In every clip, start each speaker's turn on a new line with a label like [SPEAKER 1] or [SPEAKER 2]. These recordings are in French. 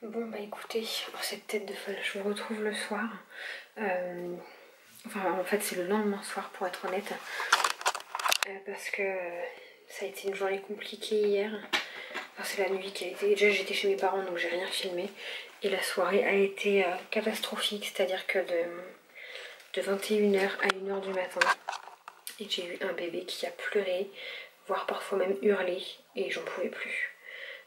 [SPEAKER 1] Bon bah écoutez, cette tête de folle, je vous retrouve le soir. Enfin en fait c'est le lendemain soir pour être honnête. Parce que ça a été une journée compliquée hier. Enfin, c'est la nuit qui a été... Déjà j'étais chez mes parents donc j'ai rien filmé. Et la soirée a été catastrophique, c'est-à-dire que de 21h à 1h du matin. Et j'ai eu un bébé qui a pleuré, voire parfois même hurlé. Et j'en pouvais plus.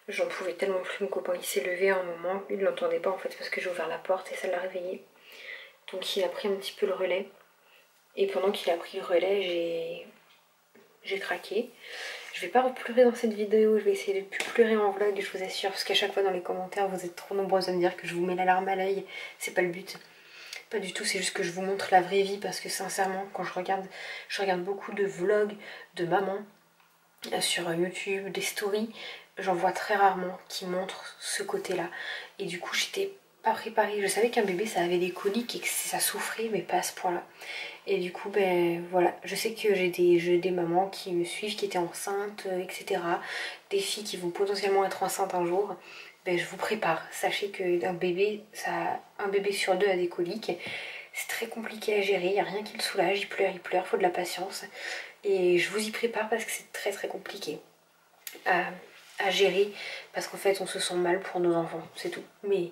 [SPEAKER 1] J'en pouvais tellement plus, mon copain il s'est levé à un moment, il ne l'entendait pas en fait parce que j'ai ouvert la porte et ça l'a réveillé. Donc il a pris un petit peu le relais. Et pendant qu'il a pris le relais, j'ai craqué. Je vais pas pleurer dans cette vidéo, je vais essayer de plus pleurer en vlog, je vous assure, parce qu'à chaque fois dans les commentaires vous êtes trop nombreuses à me dire que je vous mets la larme à l'œil. C'est pas le but. Pas du tout, c'est juste que je vous montre la vraie vie parce que sincèrement quand je regarde beaucoup de vlogs de mamans sur YouTube, des stories, j'en vois très rarement qui montrent ce côté-là. Et du coup, j'étais pas préparée. Je savais qu'un bébé, ça avait des coliques et que ça souffrait, mais pas à ce point-là. Et du coup, ben voilà, je sais que j'ai des mamans qui me suivent, qui étaient enceintes, etc. Des filles qui vont potentiellement être enceintes un jour. Ben, je vous prépare. Sachez qu'un bébé, un bébé sur deux a des coliques. C'est très compliqué à gérer, il n'y a rien qui le soulage, il pleure, faut de la patience. Et je vous y prépare parce que c'est très compliqué à gérer, parce qu'en fait on se sent mal pour nos enfants, c'est tout. Mais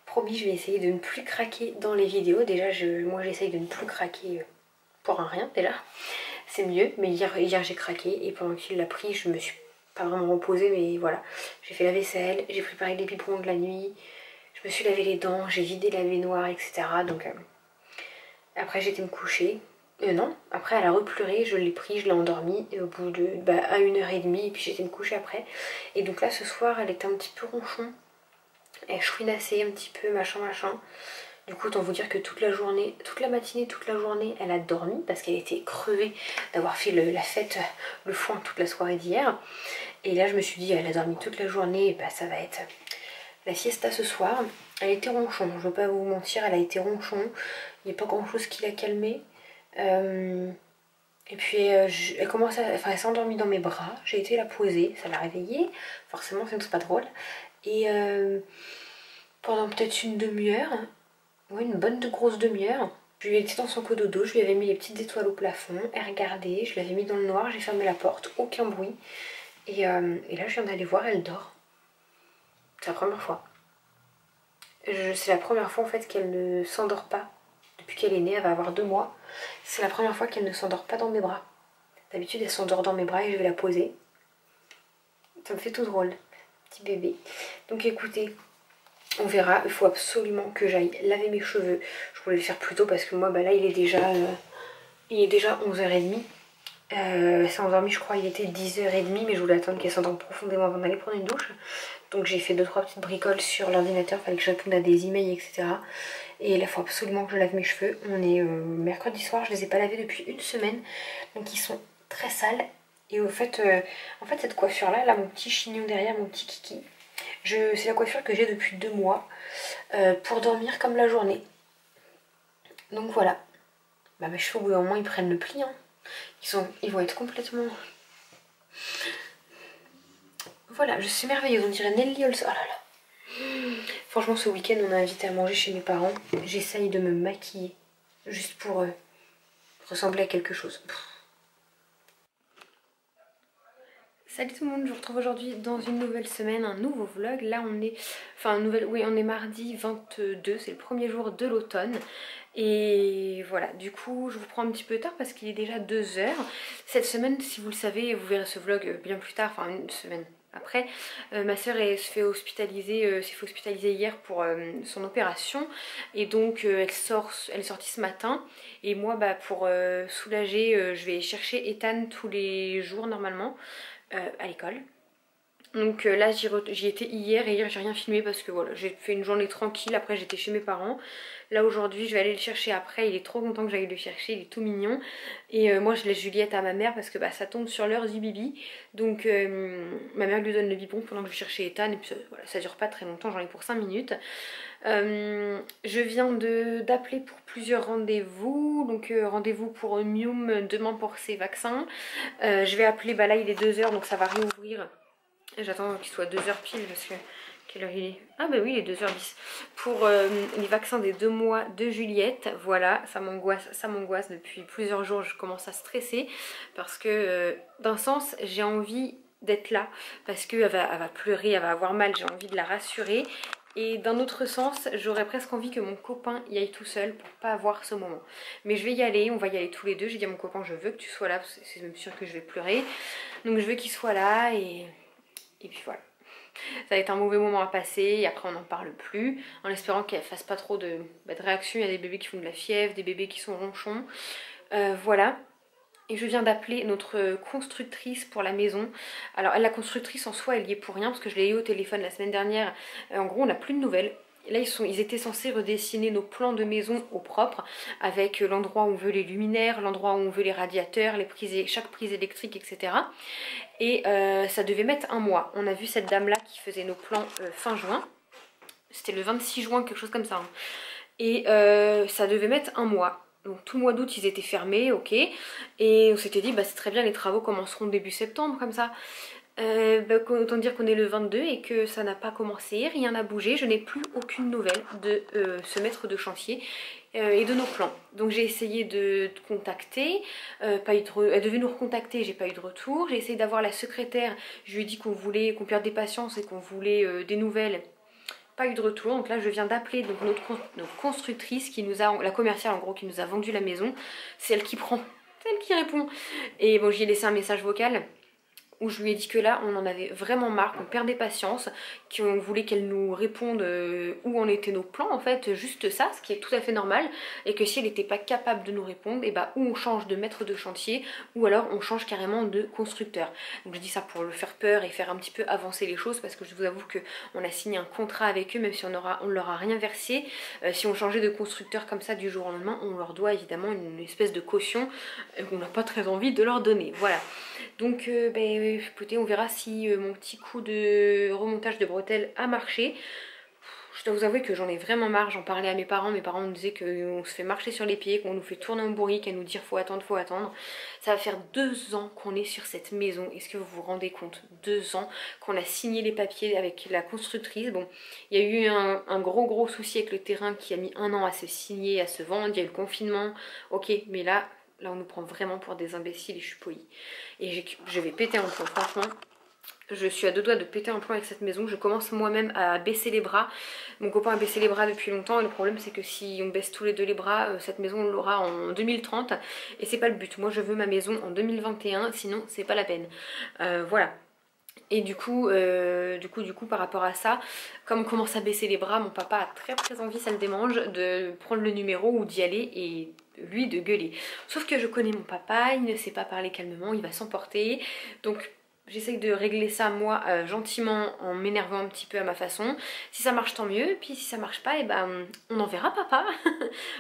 [SPEAKER 1] promis, je vais essayer de ne plus craquer dans les vidéos. Déjà, moi j'essaye de ne plus craquer pour un rien déjà, c'est mieux. Mais hier j'ai craqué et pendant qu'il l'a pris, je me suis pas vraiment reposée, mais voilà. J'ai fait la vaisselle, j'ai préparé les biberons de la nuit, je me suis lavé les dents, j'ai vidé la baignoire, etc. Donc après j'étais me coucher. Non, après elle a repleuré, je l'ai pris, je l'ai endormi et au bout de à 1h30 et puis j'étais me coucher après. Et donc là ce soir elle était un petit peu ronchon, elle chouinassait un petit peu machin. Du coup autant vous dire que toute la journée, toute la matinée, toute la journée elle a dormi parce qu'elle était crevée d'avoir fait la fête, le foin toute la soirée d'hier. Et là je me suis dit elle a dormi toute la journée, bah ça va être la fiesta ce soir. Elle était ronchon, je veux pas vous mentir, elle a été ronchon, il n'y a pas grand chose qui l'a calmée. Et puis elle commence elle s'est endormie dans mes bras, j'ai été la poser, ça l'a réveillée, forcément sinon c'est pas drôle. Et pendant peut-être une demi-heure, ouais, une bonne grosse demi-heure, je lui ai été dans son cododo, je lui avais mis les petites étoiles au plafond, elle regardait, je l'avais mis dans le noir, j'ai fermé la porte, aucun bruit. Et là je viens d'aller voir, elle dort. C'est la première fois. C'est la première fois en fait qu'elle ne s'endort pas. Depuis qu'elle est née, elle va avoir 2 mois. C'est la première fois qu'elle ne s'endort pas dans mes bras. D'habitude elle s'endort dans mes bras et je vais la poser. Ça me fait tout drôle, petit bébé. Donc écoutez, on verra. Il faut absolument que j'aille laver mes cheveux. Je voulais le faire plus tôt parce que moi là il est déjà 11h30. Elle s'est endormie, je crois, il était 10h30, mais je voulais attendre qu'elle s'endorme profondément avant d'aller prendre une douche. Donc j'ai fait 2-3 petites bricoles sur l'ordinateur, fallait que je réponde à des emails, etc. Et là, il faut absolument que je lave mes cheveux. On est mercredi soir, je les ai pas lavés depuis une semaine, donc ils sont très sales. Et en fait cette coiffure-là, là, mon petit chignon derrière, mon petit kiki, c'est la coiffure que j'ai depuis 2 mois pour dormir comme la journée. Donc voilà. Bah, mes cheveux, au bout d'un moment, ils prennent le pli, hein. Ils vont être complètement... Voilà, je suis merveilleuse, on dirait Nelly Olson. Oh là là. Franchement, ce week-end, on a invité à manger chez mes parents. J'essaye de me maquiller, juste pour ressembler à quelque chose. Salut tout le monde, je vous retrouve aujourd'hui dans une nouvelle semaine, un nouveau vlog. Là on est, on est mardi 22, c'est le premier jour de l'automne. Et voilà, du coup je vous prends un petit peu tard parce qu'il est déjà 2h. Cette semaine, si vous le savez, vous verrez ce vlog bien plus tard, enfin une semaine après. Ma soeur s'est fait hospitaliser hier pour son opération. Et donc elle est sortie ce matin. Et moi pour soulager, je vais chercher Ethan tous les jours normalement. À l'école. Donc là j'y étais hier et hier j'ai rien filmé parce que voilà, j'ai fait une journée tranquille, après j'étais chez mes parents. Là aujourd'hui je vais aller le chercher après, il est trop content que j'aille le chercher, il est tout mignon. Et moi je laisse Juliette à ma mère parce que ça tombe sur l'heure du bibi. Donc ma mère lui donne le biberon pendant que je vais chercher Ethan et puis voilà, ça dure pas très longtemps, j'en ai pour 5 minutes. Je viens d'appeler pour plusieurs rendez-vous. Donc rendez-vous pour Mium demain pour ses vaccins. Je vais appeler, là il est 2h donc ça va réouvrir. J'attends qu'il soit 2h pile parce que Quelle heure il est? Ah bah oui, il est 2h10. Pour les vaccins des 2 mois de Juliette, voilà, ça m'angoisse depuis plusieurs jours, je commence à stresser parce que d'un sens, j'ai envie d'être là parce qu'elle va pleurer, elle va avoir mal, j'ai envie de la rassurer. Et d'un autre sens, j'aurais presque envie que mon copain y aille tout seul pour pas avoir ce moment. Mais je vais y aller, on va y aller tous les deux. J'ai dit à mon copain, je veux que tu sois là, parce que c'est même sûr que je vais pleurer. Donc je veux qu'il soit là et puis voilà. Ça va être un mauvais moment à passer et après on n'en parle plus. En espérant qu'elle fasse pas trop de réactions. Il y a des bébés qui font de la fièvre, des bébés qui sont ronchons. Voilà. Et je viens d'appeler notre constructrice pour la maison. Alors la constructrice en soi elle y est pour rien parce que je l'ai eu au téléphone la semaine dernière. En gros on n'a plus de nouvelles. Là ils étaient censés redessiner nos plans de maison au propre avec l'endroit où on veut les luminaires, l'endroit où on veut les radiateurs, les prises, chaque prise électrique, etc. Et ça devait mettre un mois. On a vu cette dame là qui faisait nos plans fin juin. C'était le 26 juin, quelque chose comme ça. Hein. Et ça devait mettre un mois. Donc tout le mois d'août ils étaient fermés, ok. Et on s'était dit bah c'est très bien, les travaux commenceront début septembre comme ça. Autant dire qu'on est le 22 et que ça n'a pas commencé, rien n'a bougé, je n'ai plus aucune nouvelle de ce maître de chantier et de nos plans. Donc j'ai essayé de contacter, elle devait nous recontacter, j'ai pas eu de retour. J'ai essayé d'avoir la secrétaire, je lui ai dit qu'on voulait, qu'on perdait patience et qu'on voulait des nouvelles. Pas eu de retour, donc là je viens d'appeler notre constructrice qui nous a, la commerciale en gros qui nous a vendu la maison, c'est elle qui prend, c'est elle qui répond. Et bon j'y ai laissé un message vocal où je lui ai dit que là on en avait vraiment marre, qu'on perdait patience, qu'on voulait qu'elle nous réponde où en étaient nos plans en fait, juste ça, ce qui est tout à fait normal, et que si elle n'était pas capable de nous répondre, et bah ou on change de maître de chantier, ou alors on change carrément de constructeur. Donc je dis ça pour le faire peur et faire un petit peu avancer les choses, parce que je vous avoue qu'on a signé un contrat avec eux, même si on ne leur a rien versé. Si on changeait de constructeur comme ça du jour au lendemain, on leur doit évidemment une espèce de caution qu'on n'a pas très envie de leur donner. Voilà. Donc écoutez, on verra si mon petit coup de remontage de bretelles a marché. Je dois vous avouer que j'en ai vraiment marre, j'en parlais à mes parents me disaient qu'on se fait marcher sur les pieds, qu'on nous fait tourner en bourrique, à nous dire faut attendre, faut attendre. Ça va faire 2 ans qu'on est sur cette maison, est-ce que vous vous rendez compte? 2 ans qu'on a signé les papiers avec la constructrice. Bon, il y a eu un gros souci avec le terrain qui a mis 1 an à se signer, à se vendre, il y a eu le confinement, ok, mais là on nous prend vraiment pour des imbéciles et je suis polie. Et je vais péter un plomb, franchement. Je suis à 2 doigts de péter un plomb avec cette maison. Je commence moi-même à baisser les bras. Mon copain a baissé les bras depuis longtemps. Et le problème c'est que si on baisse tous les deux les bras, cette maison on l'aura en 2030. Et c'est pas le but. Moi je veux ma maison en 2021. Sinon c'est pas la peine. Voilà. Et du coup, par rapport à ça, comme on commence à baisser les bras, mon papa a très envie, ça le démange, de prendre le numéro ou d'y aller et lui de gueuler. Sauf que je connais mon papa, il ne sait pas parler calmement, il va s'emporter. Donc j'essaye de régler ça moi gentiment en m'énervant un petit peu à ma façon. Si ça marche tant mieux, puis si ça marche pas, et ben on en verra papa.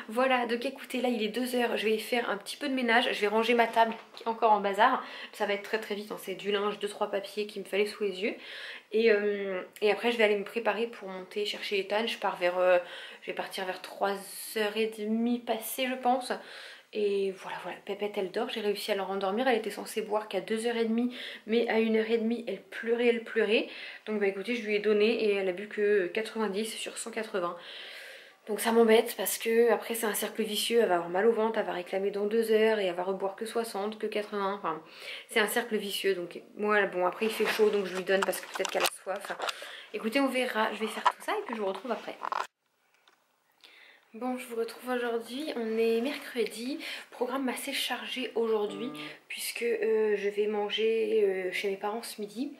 [SPEAKER 1] Voilà, donc écoutez, là il est 2 h, je vais faire un petit peu de ménage, je vais ranger ma table qui est encore en bazar. Ça va être très vite, hein. C'est du linge, 2-3 papiers qu'il me fallait sous les yeux. Et après je vais aller me préparer pour monter chercher Ethan. Je vais partir vers 3h30 passées je pense. Et voilà, Pépette elle dort, j'ai réussi à la rendormir, elle était censée boire qu'à 2h30, mais à 1h30 elle pleurait. Donc bah écoutez, je lui ai donné et elle a bu que 90 sur 180. Donc ça m'embête parce que après c'est un cercle vicieux, elle va avoir mal au ventre, elle va réclamer dans 2 heures et elle va reboire que 60, que 80, enfin c'est un cercle vicieux. Donc moi bon après il fait chaud donc je lui donne parce que peut-être qu'elle a soif. Écoutez, on verra, je vais faire tout ça et puis je vous retrouve après. Bon, je vous retrouve aujourd'hui, on est mercredi, programme assez chargé aujourd'hui puisque je vais manger chez mes parents ce midi,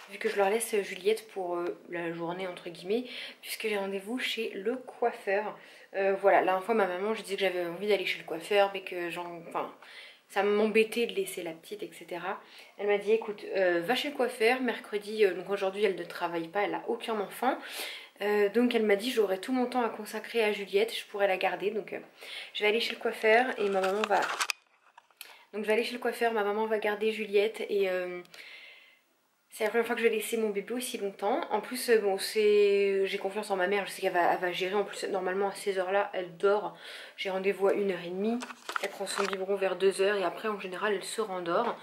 [SPEAKER 1] vu que je leur laisse Juliette pour la journée entre guillemets, puisque j'ai rendez-vous chez le coiffeur. Voilà, la dernière fois ma maman, je disais que j'avais envie d'aller chez le coiffeur, mais que ça m'embêtait de laisser la petite, etc. Elle m'a dit écoute, va chez le coiffeur, mercredi, donc aujourd'hui elle ne travaille pas, elle n'a aucun enfant. Donc elle m'a dit j'aurai tout mon temps à consacrer à Juliette, je pourrais la garder. Donc je vais aller chez le coiffeur et ma maman va... Donc je vais aller chez le coiffeur, ma maman va garder Juliette et c'est la première fois que je vais laisser mon bébé aussi longtemps. En plus bon j'ai confiance en ma mère, je sais qu'elle va gérer. En plus normalement à ces heures là elle dort. J'ai rendez-vous à 1h30, elle prend son biberon vers 2 h et après en général elle se rendort.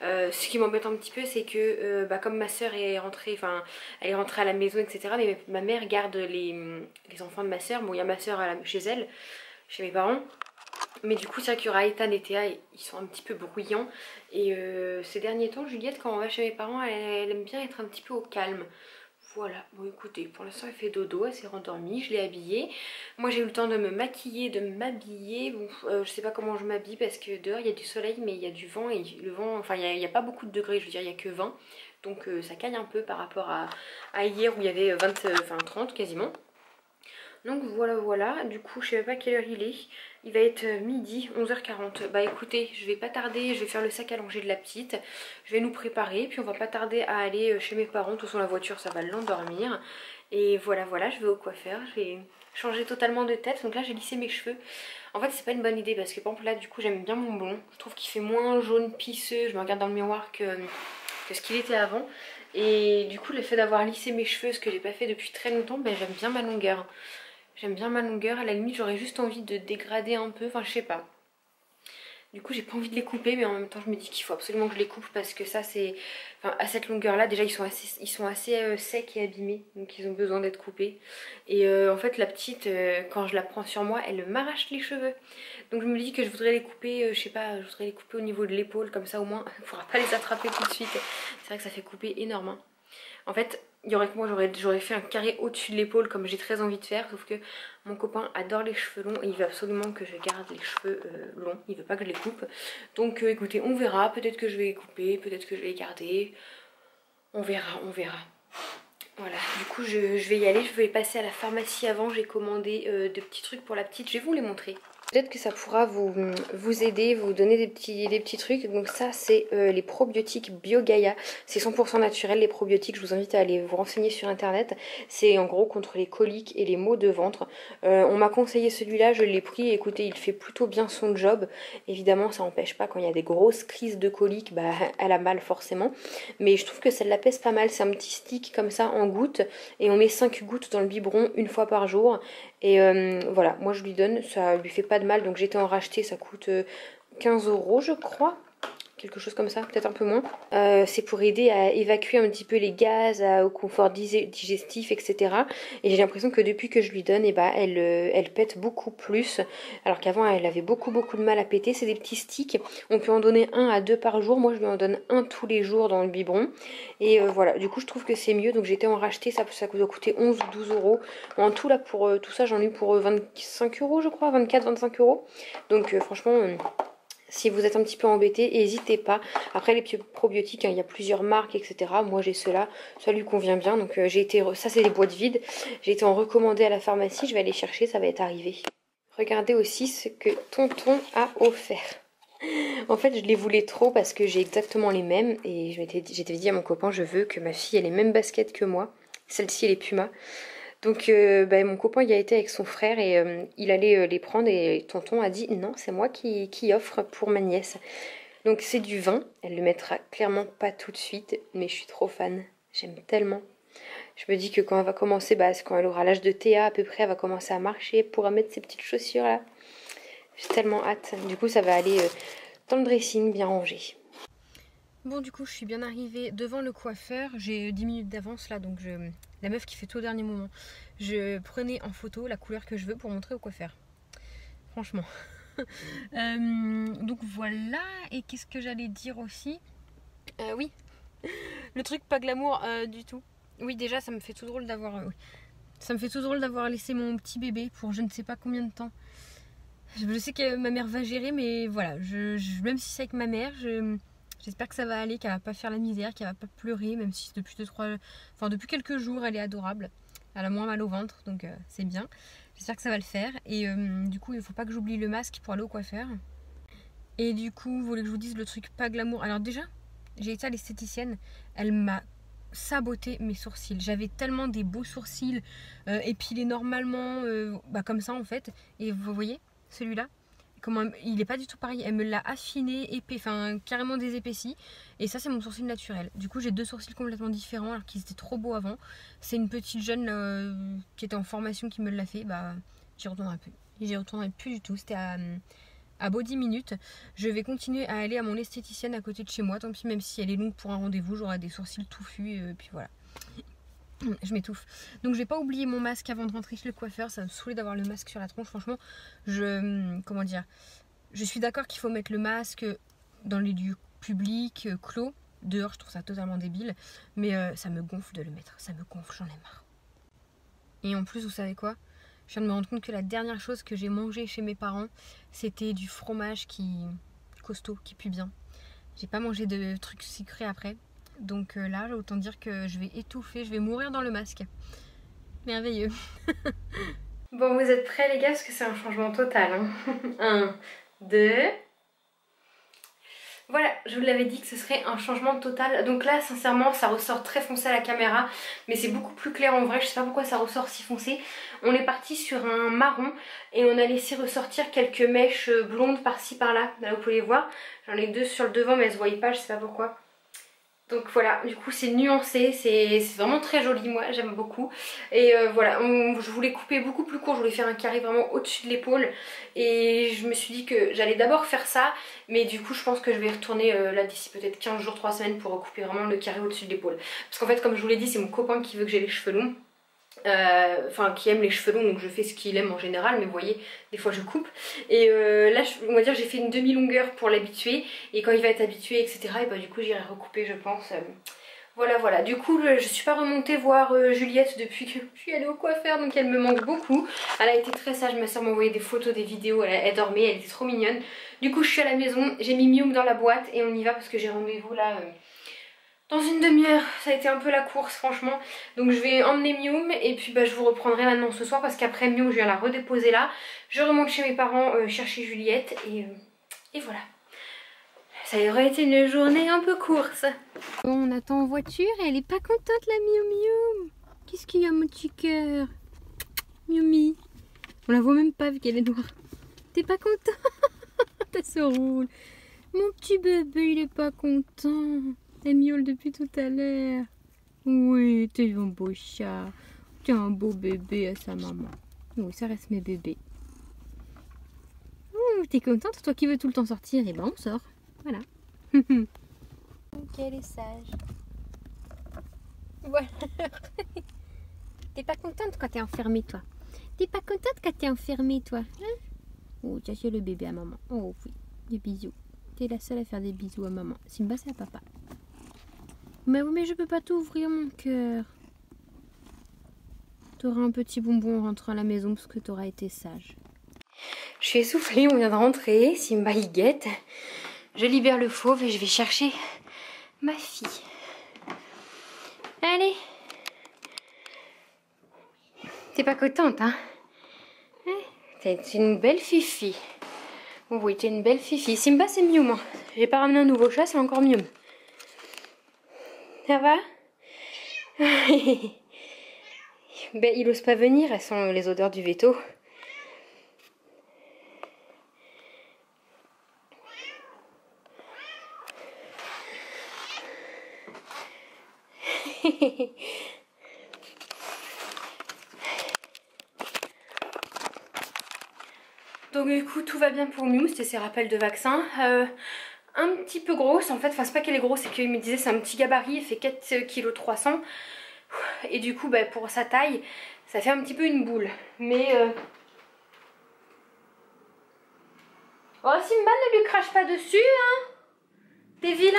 [SPEAKER 1] Ce qui m'embête un petit peu, c'est que comme ma soeur est rentrée, enfin elle est rentrée à la maison, etc. Mais ma mère garde les enfants de ma soeur. Bon, il y a ma soeur chez elle, chez mes parents. Mais du coup, c'est vrai qu'il y aura Ethan et Théa, ils sont un petit peu bruyants. Et ces derniers temps, Juliette, quand on va chez mes parents, elle aime bien être un petit peu au calme. Voilà, bon écoutez, pour l'instant elle fait dodo, elle s'est rendormie, je l'ai habillée. Moi j'ai eu le temps de me maquiller, de m'habiller. Bon, je sais pas comment je m'habille parce que dehors il y a du soleil mais il y a du vent et le vent, enfin il n'y a pas beaucoup de degrés, je veux dire il n'y a que 20. Donc ça caille un peu par rapport à hier où il y avait 30 quasiment. Donc voilà, du coup je sais pas quelle heure il est. Il va être midi, 11h40. Bah écoutez, je vais pas tarder, je vais faire le sac à langer de la petite. Je vais nous préparer, puis on va pas tarder à aller chez mes parents. De toute façon la voiture ça va l'endormir. Et voilà, je vais au coiffeur, je vais changer totalement de tête. Donc là j'ai lissé mes cheveux. En fait c'est pas une bonne idée parce que par exemple là du coup j'aime bien mon blond. Je trouve qu'il fait moins jaune pisseux, je me regarde dans le miroir que ce qu'il était avant. Et du coup le fait d'avoir lissé mes cheveux, ce que j'ai pas fait depuis très longtemps, ben, j'aime bien ma longueur. J'aime bien ma longueur, à la limite j'aurais juste envie de dégrader un peu, enfin je sais pas. Du coup j'ai pas envie de les couper mais en même temps je me dis qu'il faut absolument que je les coupe parce que ça c'est... Enfin à cette longueur là déjà ils sont assez secs et abîmés donc ils ont besoin d'être coupés. Et en fait la petite quand je la prends sur moi elle m'arrache les cheveux. Donc je me dis que je voudrais les couper, je sais pas, je voudrais les couper au niveau de l'épaule comme ça au moins on pourra pas les attraper tout de suite. C'est vrai que ça fait couper énorme. En fait, il y aurait que moi j'aurais fait un carré au-dessus de l'épaule comme j'ai très envie de faire, sauf que mon copain adore les cheveux longs et il veut absolument que je garde les cheveux longs, il veut pas que je les coupe. Donc écoutez, on verra, peut-être que je vais les couper, peut-être que je vais les garder, on verra. Voilà, du coup je vais y aller, je vais passer à la pharmacie avant, j'ai commandé des petits trucs pour la petite, je vais vous les montrer. Peut-être que ça pourra vous aider, vous donner des petits trucs. Donc ça c'est les probiotiques BioGaia. C'est 100% naturel les probiotiques, je vous invite à aller vous renseigner sur internet. C'est en gros contre les coliques et les maux de ventre. On m'a conseillé celui-là, je l'ai pris. Écoutez, il fait plutôt bien son job. Évidemment ça n'empêche pas quand il y a des grosses crises de coliques, bah elle a mal forcément. Mais je trouve que celle-là pèse pas mal, c'est un petit stick comme ça en gouttes. Et on met 5 gouttes dans le biberon une fois par jour. Et voilà, moi je lui donne, ça lui fait pas de mal, donc j'étais en racheter, ça coûte 15 € je crois, quelque chose comme ça, peut-être un peu moins. C'est pour aider à évacuer un petit peu les gaz, au confort digestif, etc. Et j'ai l'impression que depuis que je lui donne, elle pète beaucoup plus, alors qu'avant elle avait beaucoup de mal à péter. C'est des petits sticks, on peut en donner 1 à 2 par jour, moi je lui en donne 1 tous les jours dans le biberon. Et voilà, du coup je trouve que c'est mieux, donc j'étais en racheter, ça doit coûter 11 ou 12 €. En tout là pour tout ça j'en ai eu pour 25 € je crois, 24-25 €. Donc franchement... si vous êtes un petit peu embêté, n'hésitez pas. Après les probiotiques, il y a plusieurs marques, etc. Moi j'ai ceux-là, ça lui convient bien. Donc ça c'est des boîtes vides. J'ai été en recommandé à la pharmacie, je vais aller chercher, ça va être arrivé. Regardez aussi ce que tonton a offert. En fait je les voulais trop parce que j'ai exactement les mêmes. Et j'étais dit à mon copain, je veux que ma fille ait les mêmes baskets que moi. Celle-ci elle est Puma. Donc mon copain y a été avec son frère et il allait les prendre et tonton a dit non c'est moi qui offre pour ma nièce. Donc c'est du vin, elle le mettra clairement pas tout de suite mais je suis trop fan, j'aime tellement. Je me dis que quand elle va commencer, quand elle aura l'âge de Théa à peu près, elle va commencer à marcher, elle pourra mettre ses petites chaussures là. J'ai tellement hâte, du coup ça va aller dans le dressing bien rangé. Bon du coup je suis bien arrivée devant le coiffeur, j'ai 10 minutes d'avance là donc la meuf qui fait tout au dernier moment. Je prenais en photo la couleur que je veux pour montrer au coiffeur. Franchement. Donc voilà, et qu'est-ce que j'allais dire aussi oui, le truc pas glamour du tout. Oui déjà ça me fait tout drôle d'avoir oui. Ça me fait tout drôle d'avoir laissé mon petit bébé pour je ne sais pas combien de temps. Je sais que ma mère va gérer mais voilà, même si c'est avec ma mère, j'espère que ça va aller, qu'elle va pas faire la misère, qu'elle va pas pleurer, même si depuis depuis quelques jours elle est adorable. Elle a moins mal au ventre, donc c'est bien. J'espère que ça va le faire. Et du coup, il faut pas que j'oublie le masque pour aller au coiffeur. Et du coup, vous voulez que je vous dise le truc pas glamour. Alors déjà, j'ai été à l'esthéticienne, elle m'a saboté mes sourcils. J'avais tellement des beaux sourcils épilés normalement, comme ça en fait. Et vous voyez, celui-là, comment il est pas du tout pareil, elle me l'a affiné, carrément désépaissi. Et ça c'est mon sourcil naturel. Du coup j'ai 2 sourcils complètement différents alors qu'ils étaient trop beaux avant. C'est une petite jeune qui était en formation qui me l'a fait. J'y retournerai plus. J'y retournerai plus du tout. C'était
[SPEAKER 2] à beau 10 minutes. Je vais continuer à aller à mon esthéticienne à côté de chez moi, tant pis, même si elle est longue pour un rendez-vous, j'aurai des sourcils touffus, puis voilà. Je m'étouffe. Donc je vais pas oublier mon masque avant de rentrer chez le coiffeur, ça me saoulait d'avoir le masque sur la tronche, franchement. Comment dire, je suis d'accord qu'il faut mettre le masque dans les lieux publics, clos. Dehors, je trouve ça totalement débile, mais ça me gonfle de le mettre, ça me gonfle, j'en ai marre. Et en plus, vous savez quoi? Je viens de me rendre compte que la dernière chose que j'ai mangé chez mes parents, c'était du fromage costaud, qui pue bien. J'ai pas mangé de trucs sucrés après, donc là, autant dire que je vais étouffer, je vais mourir dans le masque. Merveilleux.
[SPEAKER 1] Bon, vous êtes prêts les gars, parce que c'est un changement total. Hein. 1, 2... Voilà, je vous l'avais dit que ce serait un changement total. Donc là, sincèrement, ça ressort très foncé à la caméra, mais c'est beaucoup plus clair en vrai. Je sais pas pourquoi ça ressort si foncé. On est parti sur un marron et on a laissé ressortir quelques mèches blondes par-ci par-là. Là, vous pouvez les voir. J'en ai 2 sur le devant, mais elles se voient pas, je sais pas pourquoi. Donc voilà, du coup c'est nuancé, c'est vraiment très joli, moi j'aime beaucoup. Et voilà, je voulais couper beaucoup plus court, je voulais faire un carré vraiment au-dessus de l'épaule. Et je me suis dit que j'allais d'abord faire ça, mais du coup je pense que je vais retourner là d'ici peut-être 15 jours, 3 semaines pour recouper vraiment le carré au-dessus de l'épaule. Parce qu'en fait comme je vous l'ai dit, c'est mon copain qui veut que j'ai les cheveux longs. Enfin qui aime les cheveux longs, donc je fais ce qu'il aime en général, mais vous voyez des fois je coupe et là on va dire j'ai fait une demi-longueur pour l'habituer et quand il va être habitué etc et bah du coup j'irai recouper je pense. Voilà, du coup je suis pas remontée voir Juliette depuis que je suis allée au coiffeur, donc elle me manque beaucoup. Elle a été très sage, ma soeur m'a envoyé des photos, des vidéos, elle dormait, elle était trop mignonne. Du coup je suis à la maison, j'ai mis Mioum dans la boîte et on y va parce que j'ai rendez-vous là dans une demi-heure. Ça a été un peu la course franchement, donc je vais emmener Mioum et puis bah, je vous reprendrai maintenant ce soir parce qu'après Mioum je viens la redéposer là. Je remonte chez mes parents chercher Juliette et voilà. Ça aurait été une journée un peu course.
[SPEAKER 2] On attend en voiture et elle est pas contente la Miu Miu. Qu'est-ce qu'il y a mon petit cœur? Miumi. On la voit même pas vu qu'elle est noire. T'es pas content? Ça se roule. Mon petit bébé il est pas content. Elle miaule depuis tout à l'heure. Oui, t'es un beau chat. T'es un beau bébé à sa maman. Oui, ça reste mes bébés. T'es contente? Toi qui veux tout le temps sortir, et ben on sort. Voilà. Qu'elle est sage. Voilà. T'es pas contente quand t'es enfermée, toi? T'es pas contente quand t'es enfermée, toi? Hein? Oh, tiens, c'est le bébé à maman. Oh oui, des bisous. T'es la seule à faire des bisous à maman. Simba, c'est à papa. Mais oui, mais je peux pas t'ouvrir, mon cœur. T'auras un petit bonbon en rentrant à la maison parce que t'auras été sage.
[SPEAKER 1] Je suis essoufflée, on vient de rentrer. Simba il guette. Je libère le fauve et je vais chercher ma fille. Allez. T'es pas contente, hein? T'es une belle fifi. Oh oui, t'es une belle fifi. Simba, c'est mieux, moi. J'ai pas ramené un nouveau chat, c'est encore mieux. Ça va? Ben, il ose pas venir, elles sont les odeurs du veto. Donc du coup tout va bien pour Miou, c'était ses rappels de vaccin. Un petit peu grosse en fait, enfin c'est pas qu'elle est grosse, c'est qu'il me disait c'est un petit gabarit, il fait 4,3 kg. Et du coup bah, pour sa taille, ça fait un petit peu une boule. Mais... Oh Simba, ne lui crache pas dessus hein. T'es vilain.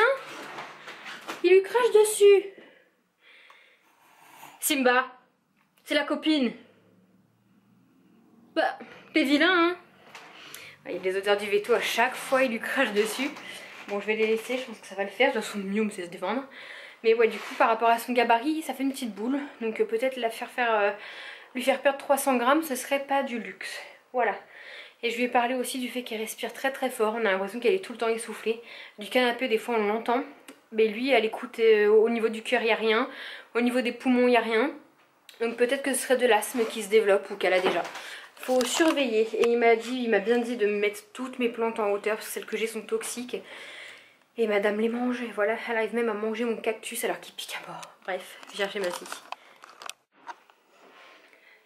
[SPEAKER 1] Il lui crache dessus. Simba, c'est la copine. Bah, t'es vilain hein. Il y a des odeurs du veto à chaque fois, il lui crache dessus. Bon, je vais les laisser, je pense que ça va le faire. De toute façon, Mioum c'est se défendre. Mais ouais, du coup, par rapport à son gabarit, ça fait une petite boule. Donc peut-être lui faire perdre 300 grammes, ce serait pas du luxe. Voilà. Et je lui ai parlé aussi du fait qu'elle respire très très fort. On a l'impression qu'elle est tout le temps essoufflée. Du canapé, des fois, on l'entend. Mais lui, elle écoute au niveau du cœur, il n'y a rien. Au niveau des poumons, il n'y a rien. Donc peut-être que ce serait de l'asthme qui se développe ou qu'elle a déjà. Faut surveiller. Et il m'a bien dit de mettre toutes mes plantes en hauteur parce que celles que j'ai sont toxiques. Et madame les mange. Et voilà, elle arrive même à manger mon cactus alors qu'il pique à mort. Bref, j'ai cherché ma fille.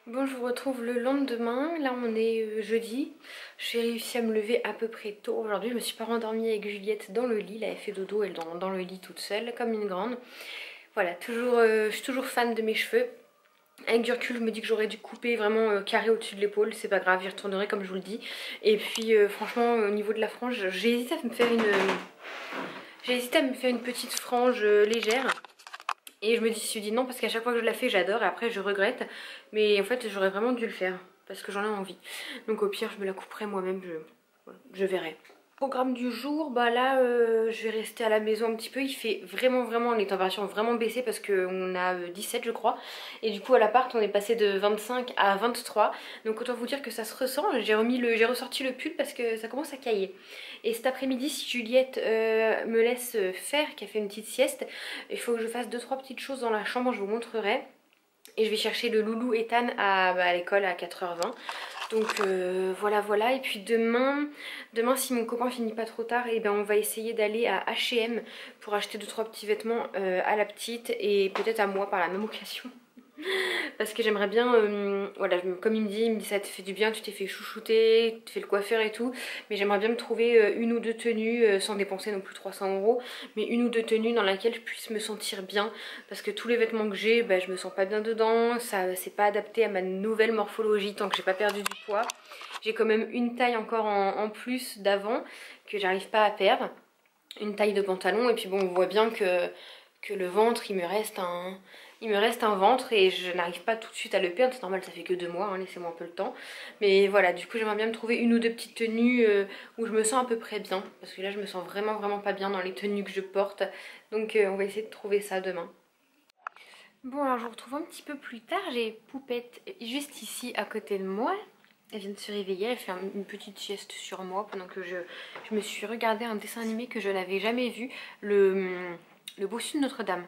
[SPEAKER 1] Bon, je vous retrouve le lendemain. Là, on est jeudi. J'ai réussi à me lever à peu près tôt. Aujourd'hui, je me suis pas rendormie avec Juliette dans le lit. Elle avait fait dodo, elle dans le lit toute seule, comme une grande. Voilà, toujours, je suis toujours fan de mes cheveux. Avec du recul, je me dis que j'aurais dû couper vraiment carré au-dessus de l'épaule. C'est pas grave, j'y retournerai comme je vous le dis. Et puis, franchement, au niveau de la frange, j'ai hésité à me faire une petite frange légère. Et je me suis dit non parce qu'à chaque fois que je la fais j'adore et après je regrette. Mais en fait j'aurais vraiment dû le faire parce que j'en ai envie. Donc au pire je me la couperai moi-même, je verrai. Programme du jour, bah là je vais rester à la maison un petit peu. Il fait vraiment, les températures ont vraiment baissé parce qu'on a 17 je crois. Et du coup à l'appart on est passé de 25 à 23. Donc autant vous dire que ça se ressent. J'ai ressorti le pull parce que ça commence à cailler. Et cet après-midi si Juliette me laisse faire, qu'elle fait une petite sieste, il faut que je fasse 2-3 petites choses dans la chambre, je vous montrerai. Et je vais chercher le loulou Ethan à l'école à 4h20. Donc voilà. Et puis demain si mon copain finit pas trop tard, et ben on va essayer d'aller à H&M pour acheter 2-3 petits vêtements à la petite et peut-être à moi par la même occasion. Parce que j'aimerais bien, voilà, comme il me dit ça te fait du bien, tu t'es fait chouchouter, tu fais le coiffeur et tout. Mais j'aimerais bien me trouver une ou deux tenues, sans dépenser non plus 300 €, mais une ou deux tenues dans laquelle je puisse me sentir bien. Parce que tous les vêtements que j'ai, bah, je me sens pas bien dedans, ça c'est pas adapté à ma nouvelle morphologie tant que j'ai pas perdu du poids. J'ai quand même une taille encore en plus d'avant que j'arrive pas à perdre. Une taille de pantalon et puis bon on voit bien que le ventre il me reste un ventre et je n'arrive pas tout de suite à le perdre. C'est normal, ça fait que 2 mois, hein, laissez-moi un peu le temps. Mais voilà, du coup j'aimerais bien me trouver une ou deux petites tenues où je me sens à peu près bien. Parce que là je me sens vraiment pas bien dans les tenues que je porte. Donc on va essayer de trouver ça demain. Bon alors je vous retrouve un petit peu plus tard. J'ai Poupette juste ici à côté de moi. Elle vient de se réveiller, elle fait une petite sieste sur moi pendant que je me suis regardé un dessin animé que je n'avais jamais vu, le Bossu de Notre-Dame.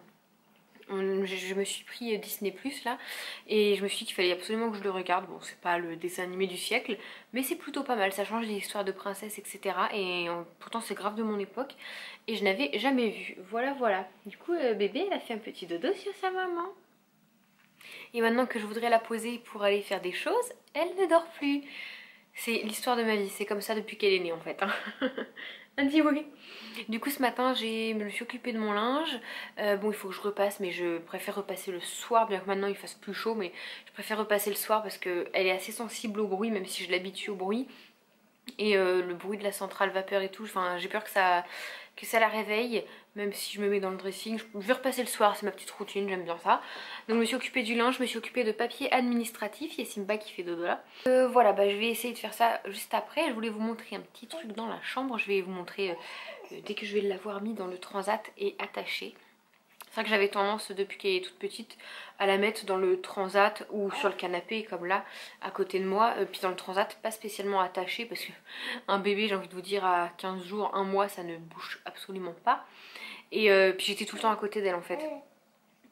[SPEAKER 1] Je me suis pris Disney Plus là et je me suis dit qu'il fallait absolument que je le regarde. Bon, c'est pas le dessin animé du siècle, mais c'est plutôt pas mal. Ça change des histoires de princesses, etc. Et pourtant, c'est grave de mon époque et je n'avais jamais vu. Voilà. Du coup, bébé, elle a fait un petit dodo sur sa maman. Et maintenant que je voudrais la poser pour aller faire des choses, elle ne dort plus. C'est l'histoire de ma vie, c'est comme ça depuis qu'elle est née en fait. Un dit oui. Du coup ce matin je me suis occupée de mon linge. Bon il faut que je repasse mais je préfère repasser le soir, bien que maintenant il fasse plus chaud, mais je préfère repasser le soir parce qu'elle est assez sensible au bruit, même si je l'habitue au bruit. Et le bruit de la centrale vapeur et tout, enfin j'ai peur que ça la réveille, même si je me mets dans le dressing. Je vais repasser le soir, c'est ma petite routine, j'aime bien ça. Donc je me suis occupée du linge, je me suis occupée de papier administratif, il y a Simba qui fait dodo là. Voilà, bah, je vais essayer de faire ça juste après. Je voulais vous montrer un petit truc dans la chambre, je vais vous montrer dès que je vais l'avoir mis dans le transat et attaché. C'est vrai que j'avais tendance depuis qu'elle est toute petite à la mettre dans le transat ou sur le canapé comme là à côté de moi, puis dans le transat pas spécialement attaché parce que un bébé, j'ai envie de vous dire, à 15 jours, 1 mois, ça ne bouge absolument pas. Et puis j'étais tout le temps à côté d'elle en fait.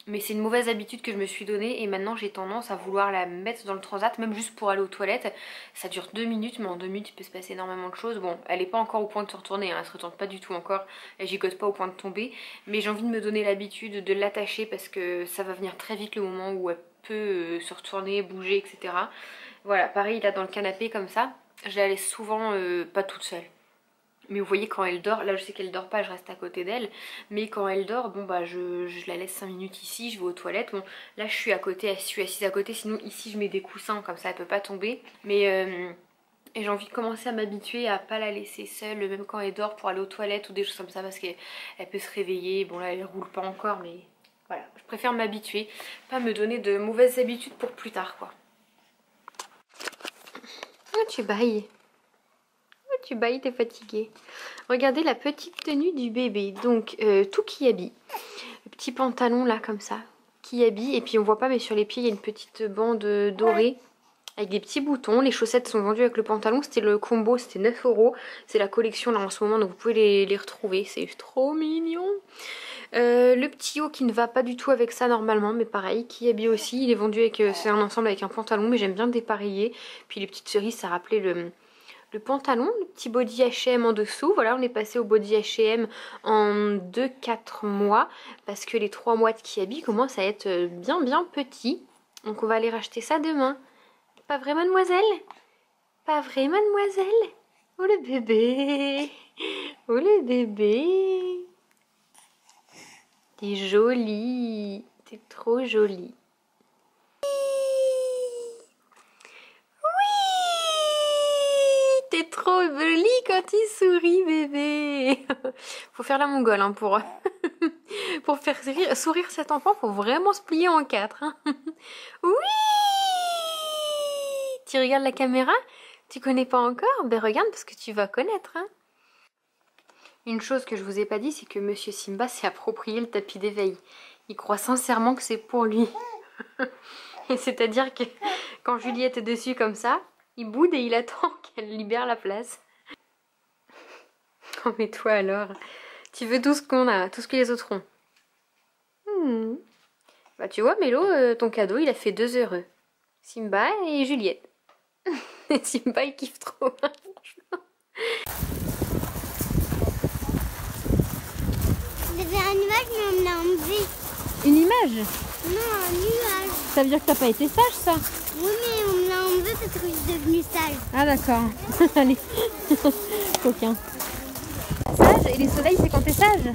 [SPEAKER 1] Mais c'est une mauvaise habitude que je me suis donnée et maintenant j'ai tendance à vouloir la mettre dans le transat, même juste pour aller aux toilettes. Ça dure 2 minutes, mais en 2 minutes il peut se passer énormément de choses. Bon, elle n'est pas encore au point de se retourner, hein, elle se retourne pas du tout encore, elle gigote pas au point de tomber. Mais j'ai envie de me donner l'habitude de l'attacher parce que ça va venir très vite le moment où elle peut se retourner, bouger, etc. Voilà, pareil là dans le canapé comme ça, je la laisse souvent pas toute seule. Mais vous voyez quand elle dort, là je sais qu'elle dort pas, je reste à côté d'elle. Mais quand elle dort, bon bah je la laisse 5 minutes ici, je vais aux toilettes. Bon là je suis à côté, je suis assise à côté, sinon ici je mets des coussins, comme ça elle peut pas tomber. Mais et j'ai envie de commencer à m'habituer à pas la laisser seule, même quand elle dort, pour aller aux toilettes ou des choses comme ça, parce qu'elle peut se réveiller. Bon là elle roule pas encore, mais voilà, je préfère m'habituer, pas me donner de mauvaises habitudes pour plus tard quoi. Oh tu bailles. Tu bailles, t'es fatiguée. Regardez la petite tenue du bébé. Donc tout Kiabi. Le petit pantalon là comme ça. Kiabi. Et puis on voit pas mais sur les pieds il y a une petite bande dorée. Avec des petits boutons. Les chaussettes sont vendues avec le pantalon. C'était le combo, c'était 9 €. C'est la collection là en ce moment. Donc vous pouvez les retrouver. C'est trop mignon. Le petit haut qui ne va pas du tout avec ça normalement. Mais pareil, Kiabi aussi. Il est vendu avec... c'est un ensemble avec un pantalon. Mais j'aime bien dépareiller. Puis les petites cerises ça rappelait le pantalon, le petit body H&M en dessous. Voilà, on est passé au body H&M en 2-4 mois parce que les 3 mois de Kiabi commencent à être bien petits. Donc on va aller racheter ça demain. Pas vrai, mademoiselle? Pas vrai, mademoiselle? Oh le bébé! Oh le bébé! T'es jolie! T'es trop jolie! T'es trop jolie quand il sourit, bébé. Faut faire la mongole hein, pour faire sourire cet enfant. Faut vraiment se plier en quatre. Hein. Oui. Tu regardes la caméra? Tu connais pas encore? Ben regarde parce que tu vas connaître. Hein. Une chose que je vous ai pas dit, c'est que Monsieur Simba s'est approprié le tapis d'éveil. Il croit sincèrement que c'est pour lui. Et c'est-à-dire que quand Juliette est dessus comme ça, il boude et il attend qu'elle libère la place. Oh mais toi alors, tu veux tout ce qu'on a, tout ce que les autres ont. Bah tu vois Mélo, ton cadeau il a fait 2 heureux. Simba et Juliette. Et Simba il kiffe trop, franchement.
[SPEAKER 3] Il y avait un nuage mais on me l'a enlevé.
[SPEAKER 2] Une image?
[SPEAKER 3] Non, un nuage.
[SPEAKER 2] Ça veut dire que t'as pas été sage ça?
[SPEAKER 3] Oui mais on me l'a enlevé parce que je suis devenue sage.
[SPEAKER 2] Ah d'accord. Allez. Coquin. Sage? Et les soleils c'est quand t'es sage?
[SPEAKER 3] Le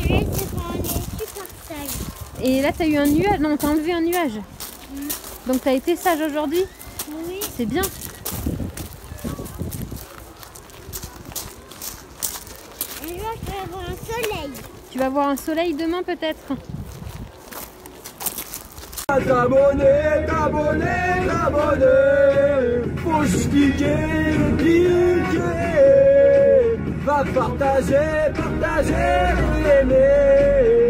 [SPEAKER 3] soleil c'est quand on est super sage.
[SPEAKER 2] Et là t'as eu un nuage? Non, t'as enlevé un nuage. Donc t'as été sage aujourd'hui?
[SPEAKER 3] Oui.
[SPEAKER 2] C'est bien.
[SPEAKER 3] Un jour je vais avoir un soleil.
[SPEAKER 2] Tu vas voir un soleil demain peut-être?
[SPEAKER 4] T'abonner, t'abonner, t'abonner. Faut juste cliquer, cliquer. Va partager, partager, aimer.